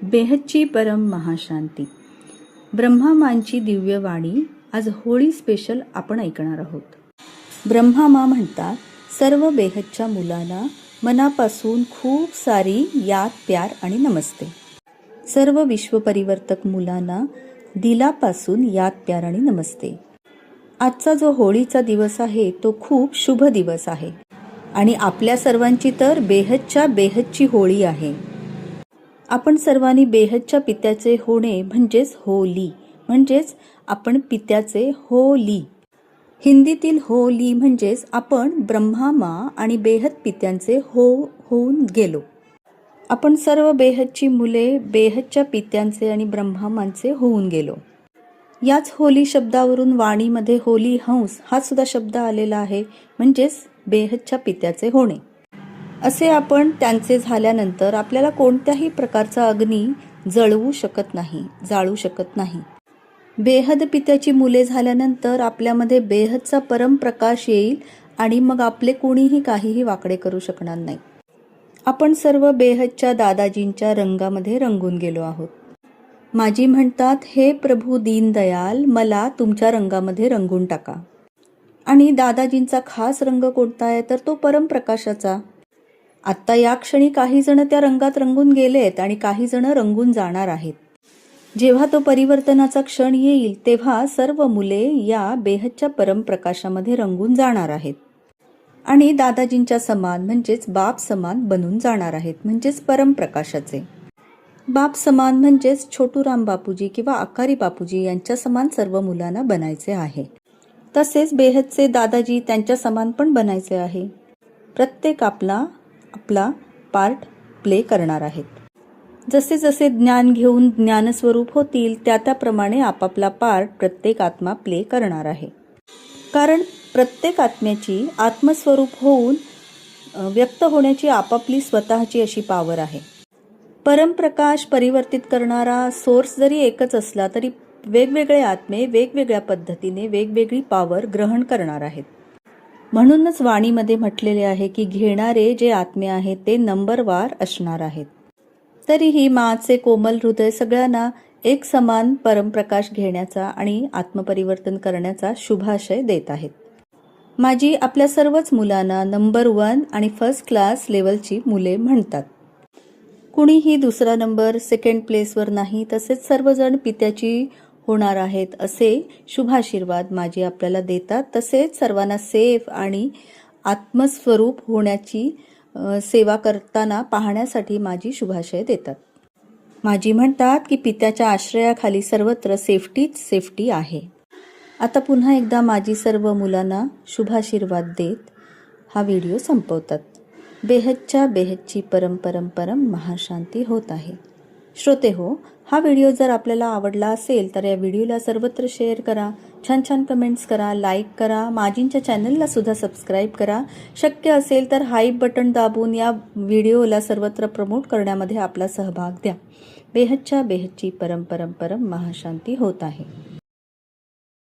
बेहदची परम महाशांती. ब्रह्मामांची दिव्यवाणी आज होळी स्पेशल आपण ऐकणार आहोत. ब्रह्मामा म्हणतात, सर्व बेहदच्या मुलांना मनापासून खूप सारी याद, प्यार आणि नमस्ते. सर्व विश्वपरिवर्तक मुलांना दिलापासून याद, प्यार आणि नमस्ते. आजचा जो होळीचा दिवस आहे तो खूप शुभ दिवस आहे आणि आपल्या सर्वांची तर बेहदच्या बेहदची होळी आहे. आपण सर्वांनी बेहदच्या पित्याचे होणे म्हणजेच होली, म्हणजेच आपण पित्याचे होली. हिंदीतील होली म्हणजेच आपण ब्रह्मामा आणि बेहद पित्यांचे होऊन गेलो. आपण सर्व बेहदची मुले बेहदच्या पित्यांचे आणि ब्रह्मामांचे होऊन गेलो. याच होली शब्दावरून वाणीमध्ये होली हंस हा सुद्धा शब्द आलेला आहे, म्हणजेच बेहदच्या पित्याचे होणे. असे आपण त्यांचे झाल्यानंतर आपल्याला कोणत्याही प्रकारचा अग्नी जळवू शकत नाही, जाळू शकत नाही. बेहद पित्याची मुले झाल्यानंतर आपल्यामध्ये बेहदचा परमप्रकाश येईल आणि मग आपले कोणीही काहीही वाकडे करू शकणार नाही. आपण सर्व बेहदच्या दादाजींच्या रंगामध्ये रंगून गेलो आहोत. माजी म्हणतात, हे प्रभू दीनदयाल, मला तुमच्या रंगामध्ये रंगून टाका. आणि दादाजींचा खास रंग कोणता आहे तर तो परमप्रकाशाचा. आत्ता या क्षणी काही जण त्या रंगात रंगून गेलेत आणि काही जण रंगून जाणार आहेत. जेव्हा तो परिवर्तनाचा क्षण येईल तेव्हा सर्व मुले या बेहदच्या परमप्रकाशामध्ये रंगून जाणार आहेत आणि दादाजींच्या समान म्हणजेच बाप समान बनून जाणार आहेत, म्हणजेच परमप्रकाशाचे. बाप समान म्हणजेच छोटूराम बापूजी किंवा आकारी बापूजी यांच्या समान सर्व मुलांना बनायचे आहे. तसेच बेहदचे दादाजी त्यांच्या समान पण बनायचे आहे. प्रत्येक आपला पार्ट प्ले करणार आहेत. जसे जसे ज्ञान घेऊन ज्ञानस्वरूप होतील त्याप्रमाणे आपापला पार्ट प्रत्येक आत्मा प्ले करणार आहे. कारण प्रत्येक आत्म्याची आत्मस्वरूप होऊन व्यक्त होण्याची आपापली स्वतःची अशी पावर आहे. परमप्रकाश परिवर्तित करणारा सोर्स जरी एकच असला तरी वेगवेगळे आत्मे वेगवेगळ्या पद्धतीने वेगवेगळी पावर ग्रहण करणार आहेत. म्हणूनच वाणीमध्ये म्हटलेले आहे की घेणारे जे आत्मे आहेत ते नंबरवार असणार आहेत. तरीही माचे कोमल हृदय सगळ्यांना एक समान परमप्रकाश घेण्याचा आणि आत्मपरिवर्तन करण्याचा शुभाशय देत आहेत. माझी आपल्या सर्वच मुलांना नंबर 1 आणि फर्स्ट क्लास लेवलची मुले म्हणतात. कुणीही दुसरा नंबर, सेकंड प्लेसवर नाही. तसेच सर्वजण पित्याची होणार आहेत असे शुभाशीर्वाद माझे आपल्याला देतात. तसेच सर्वांना सेफ आणि आत्मस्वरूप होण्याची सेवा करताना पाहण्यासाठी माझी शुभाशय देतात. माझी म्हणतात की पित्याच्या आश्रयाखाली सर्वत्र सेफ्टीच सेफ्टी आहे. आता पुन्हा एकदा माझी सर्व मुलांना शुभाशीर्वाद देत हा व्हिडिओ संपवतात. बेहदच्या बेहदची परम परम परम महाशांती होत आहे. श्रोते हो, हा व्हिडिओ जर आपल्याला आवडला असेल तर या व्हिडिओला सर्वत्र शेअर करा, छान छान कमेंट्स करा, लाईक करा, माझींच्या चॅनलला सुद्धा सबस्क्राईब करा. शक्य असेल तर हाईप बटन दाबून या व्हिडिओला सर्वत्र प्रमोट करण्यामध्ये आपला सहभाग द्या. बेहदच्या बेहदची परम परम परम महाशांती होत आहे.